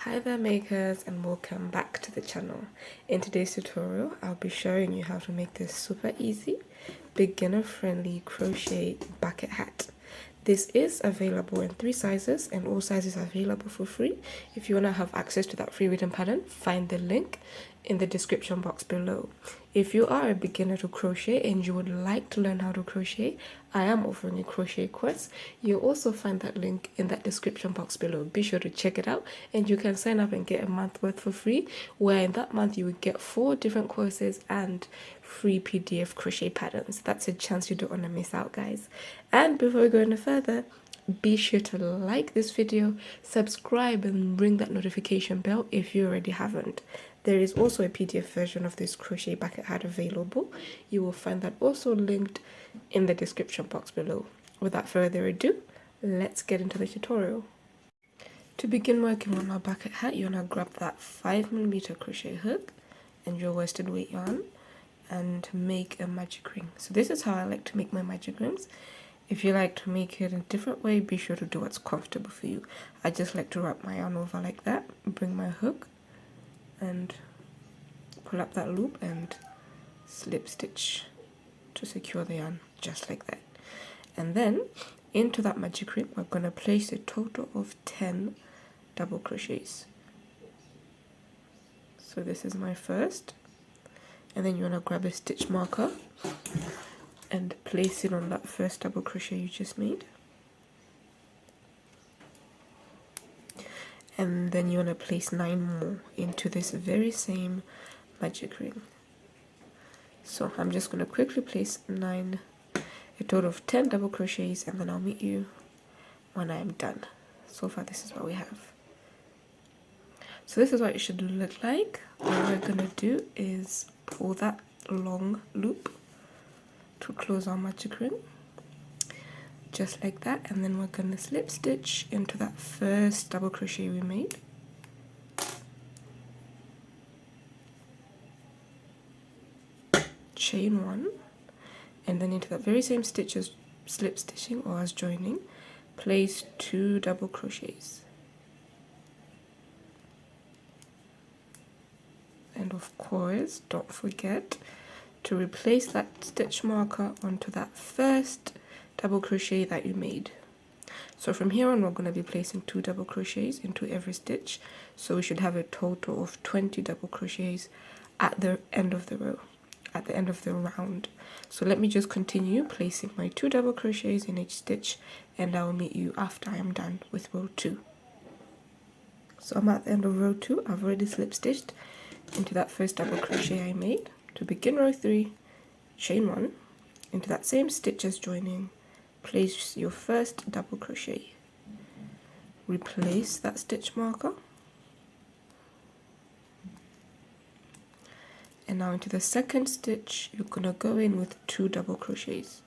Hi there makers, and welcome back to the channel. In today's tutorial I'll be showing you how to make this super easy beginner friendly crochet bucket hat. This is available in 3 sizes and all sizes are available for free. If you want to have access to that free written pattern, find the link in the description box below. If you are a beginner to crochet and you would like to learn how to crochet, I am offering a crochet course. You'll also find that link in that description box below. Be sure to check it out and you can sign up and get a month worth for free, where in that month you would get 4 different courses and free PDF crochet patterns. That's a chance you don't want to miss out, guys. And before we go any further, be sure to like this video, subscribe and ring that notification bell if you already haven't. There is also a PDF version of this crochet bucket hat available. You will find that also linked in the description box below. Without further ado, let's get into the tutorial. To begin working on our bucket hat, you want to grab that 5mm crochet hook and your worsted weight yarn and make a magic ring. So this is how I like to make my magic rings. If you like to make it a different way, be sure to do what's comfortable for you. I just like to wrap my yarn over like that, bring my hook and pull up that loop and slip stitch to secure the yarn just like that. And then into that magic ring we're going to place a total of 10 double crochets. So this is my first, and then you want to grab a stitch marker and place it on that first double crochet you just made. And then you want to place 9 more into this very same magic ring. So I'm just going to quickly place a total of 10 double crochets, and then I'll meet you when I am done. So far this is what we have. So this is what it should look like. What we're going to do is pull that long loop to close our magic ring, just like that, and then we're going to slip stitch into that first double crochet we made. Chain 1, and then into that very same stitch as slip stitching or as joining, place 2 double crochets. And of course, don't forget to replace that stitch marker onto that first double crochet that you made. So from here on we're going to be placing 2 double crochets into every stitch, so we should have a total of 20 double crochets at the end of the row, at the end of the round. So let me just continue placing my 2 double crochets in each stitch, and I will meet you after I am done with row 2. So I'm at the end of row 2. I've already slip stitched into that first double crochet I made. To begin row 3, chain 1, into that same stitch as joining, place your first double crochet, replace that stitch marker, and now into the second stitch you're going to go in with 2 double crochets,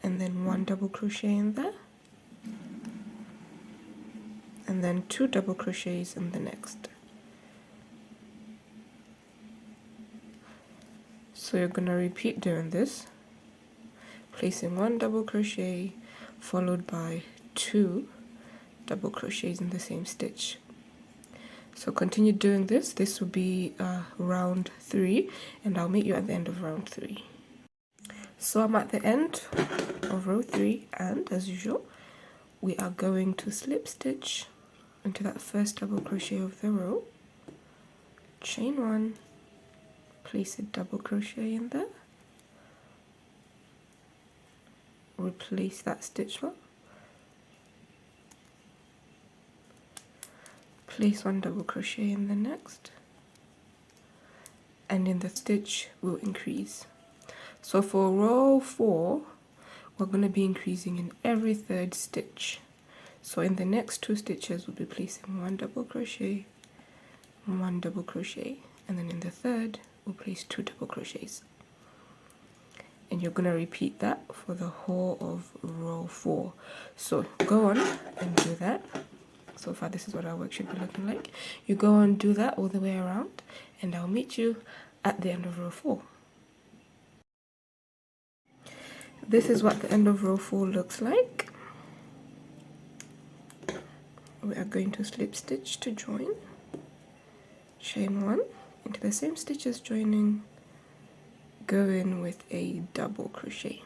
and then 1 double crochet in there, and then 2 double crochets in the next. So you're going to repeat doing this, placing 1 double crochet followed by 2 double crochets in the same stitch. So continue doing this. This will be round 3, and I'll meet you at the end of round 3. So I'm at the end of row 3, and as usual we are going to slip stitch into that first double crochet of the row, chain 1, place a double crochet in there, replace that stitch mark, place 1 double crochet in the next, and in the stitch will increase. So for row 4 we're going to be increasing in every 3rd stitch. So in the next 2 stitches we'll be placing 1 double crochet, 1 double crochet, and then in the 3rd we'll place 2 double crochets. And you're going to repeat that for the whole of row 4. So go on and do that. So far this is what our work should be looking like. You go and do that all the way around, and I'll meet you at the end of row 4. This is what the end of row 4 looks like. we are going to slip stitch to join, chain 1 into the same stitch as joining, go in with a double crochet.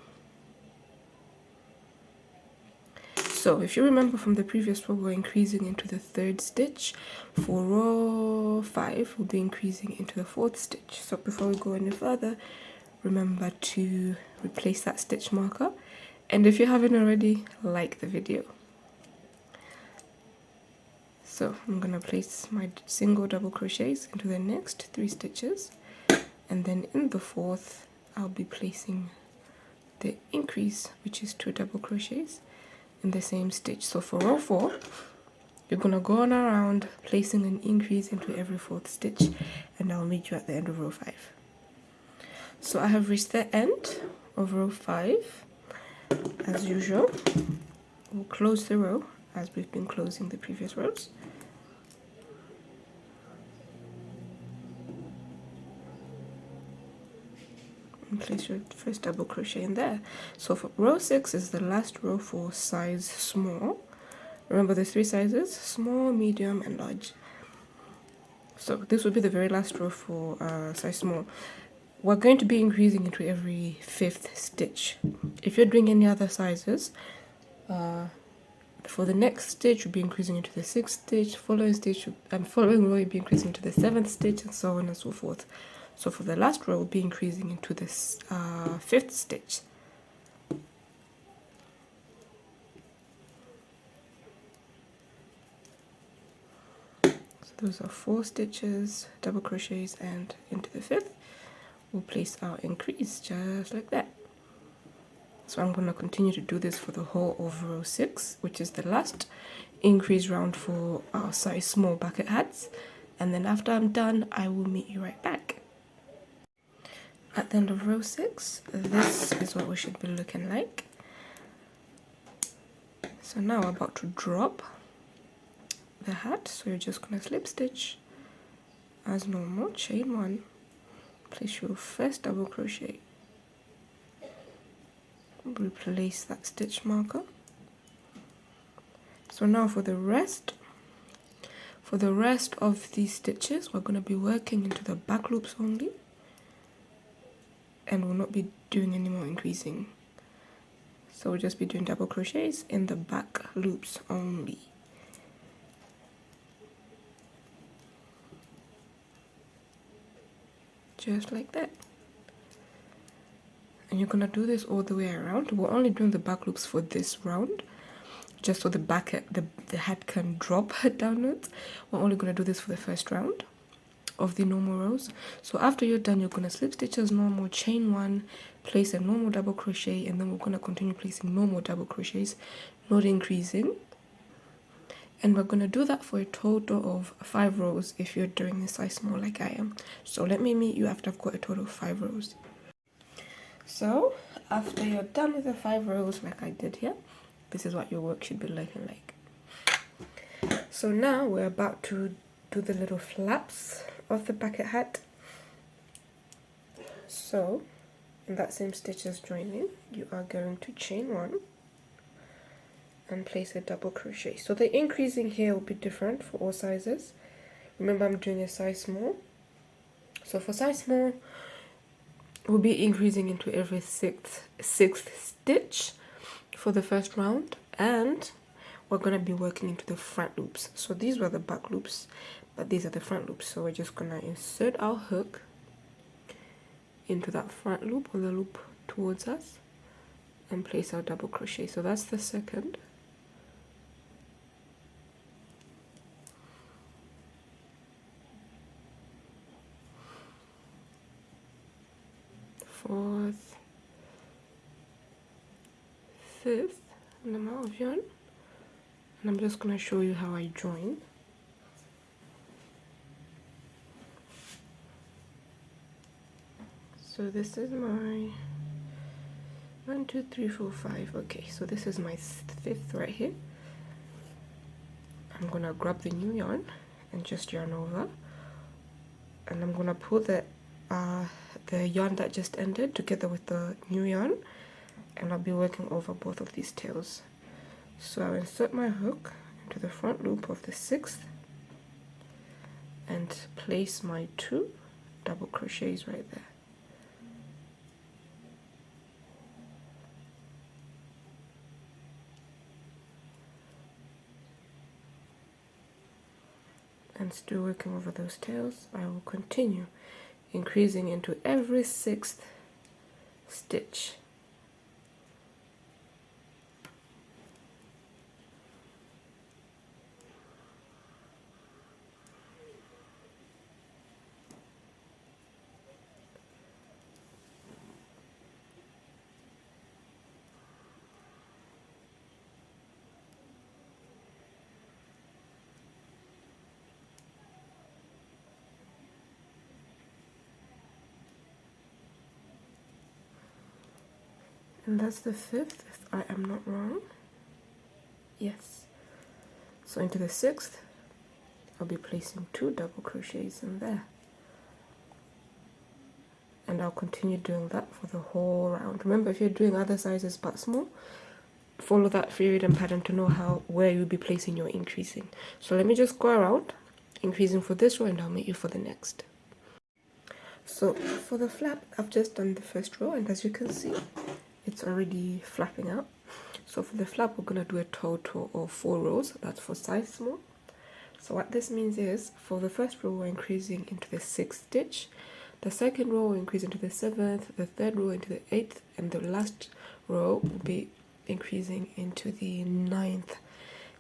So if you remember from the previous row, we're increasing into the 3rd stitch. For row 5, we'll be increasing into the 4th stitch. So before we go any further, remember to replace that stitch marker. And if you haven't already, like the video. So I'm going to place my single double crochets into the next 3 stitches. And then in the 4th, I'll be placing the increase, which is 2 double crochets in the same stitch. So for row 4, you're gonna go on around placing an increase into every 4th stitch, and I'll meet you at the end of row 5. So I have reached the end of row 5. As usual, we'll close the row as we've been closing the previous rows. And place your first double crochet in there. So for row 6 is the last row for size small. Remember the 3 sizes: small, medium, and large. So this will be the very last row for size small. We're going to be increasing into every 5th stitch. If you're doing any other sizes, for the next stitch you'll be increasing into the 6th stitch, following row you'll be increasing into the 7th stitch, and so on and so forth. So for the last row we'll be increasing into this 5th stitch. So those are 4 stitches, double crochets, and into the 5th we'll place our increase just like that. So I'm going to continue to do this for the whole of row 6, which is the last increase round for our size small bucket hats. And then after I'm done, I will meet you right back. At the end of row 6, this is what we should be looking like. So now we're about to drop the hat. So you're just going to slip stitch as normal, chain 1, place your first double crochet, replace that stitch marker. So now for the rest of these stitches, we're going to be working into the back loops only, and we'll not be doing any more increasing. So we'll just be doing double crochets in the back loops only. Just like that. And you're gonna do this all the way around. We're only doing the back loops for this round, just so the hat can drop downwards. We're only gonna do this for the first round of the normal rows. So after you're done, you're gonna slip stitch as normal, chain 1, place a normal double crochet, and then we're gonna continue placing normal double crochets, not increasing. And we're gonna do that for a total of 5 rows if you're doing a size small like I am. So let me meet you after I've got a total of 5 rows. So after you're done with the 5 rows like I did here, this is what your work should be looking like. So now we're about to do the little flaps of the bucket hat. So in that same stitch as joining, you are going to chain 1 and place a double crochet. So the increasing here will be different for all sizes. Remember, I'm doing a size small. So for size small, we'll be increasing into every sixth stitch for the first round, and we're going to be working into the front loops. So these were the back loops, but these are the front loops. So we're just going to insert our hook into that front loop, or the loop towards us, and place our double crochet. So that's the second. Fourth, 5th, and I'm out of yarn, and I'm just going to show you how I join. So this is my 1, 2, 3, 4, 5. Okay, so this is my 5th right here. I'm going to grab the new yarn and just yarn over, and I'm going to pull the yarn that just ended together with the new yarn, and I'll be working over both of these tails. So I'll insert my hook into into the front loop of the 6th and place my 2 double crochets right there. And still working over those tails, I will continue increasing into every 6th stitch. And that's the 5th, if I am not wrong. Yes. So into the 6th, I'll be placing 2 double crochets in there. And I'll continue doing that for the whole round. Remember, if you're doing other sizes but small, follow that free reading pattern to know where you'll be placing your increasing. So let me just go around, increasing for this row, and I'll meet you for the next. So for the flap, I've just done the first row, and as you can see, it's already flapping out. So for the flap, we're going to do a total of 4 rows. That's for size small. So what this means is, for the first row, we're increasing into the 6th stitch. The second row will increase into the 7th, the third row into the 8th, and the last row will be increasing into the 9th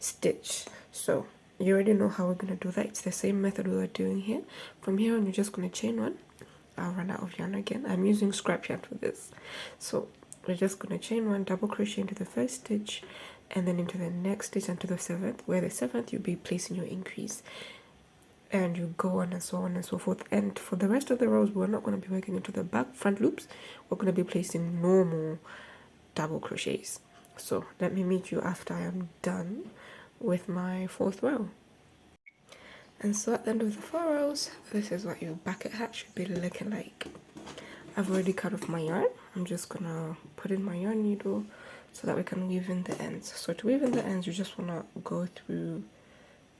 stitch. So you already know how we're going to do that. It's the same method we were doing here. From here on, you're just going to chain 1. I'll run out of yarn again. I'm using scrap yarn for this. So we're just going to chain 1, double crochet into the first stitch, and then into the next stitch and to the 7th, where the 7th you'll be placing your increase, and you go on and so on and so forth. And for the rest of the rows, we're not going to be working into the back front loops. We're going to be placing normal double crochets. So let me meet you after I am done with my 4th row. And so at the end of the 4 rows, this is what your bucket hat should be looking like. I've already cut off my yarn. I'm just gonna put in my yarn needle so that we can weave in the ends. So to weave in the ends, you just wanna go through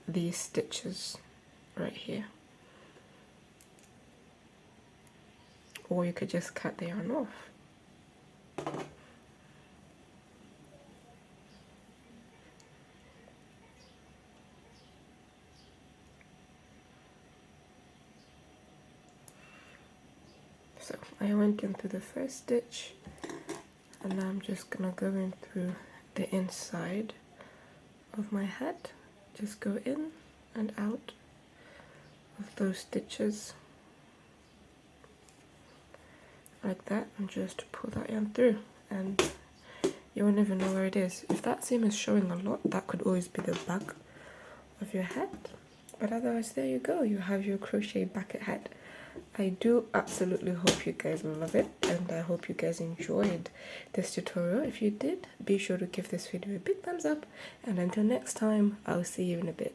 these stitches right here. Or you could just cut the yarn off. So I went into the first stitch, and now I'm just gonna go in through the inside of my hat. Just go in and out of those stitches like that, and just pull that yarn through, and you won't even know where it is. If that seam is showing a lot, that could always be the back of your hat, but otherwise there you go, you have your crochet bucket hat. I do absolutely hope you guys love it, and I hope you guys enjoyed this tutorial. If you did, be sure to give this video a big thumbs up, and until next time, I'll see you in a bit.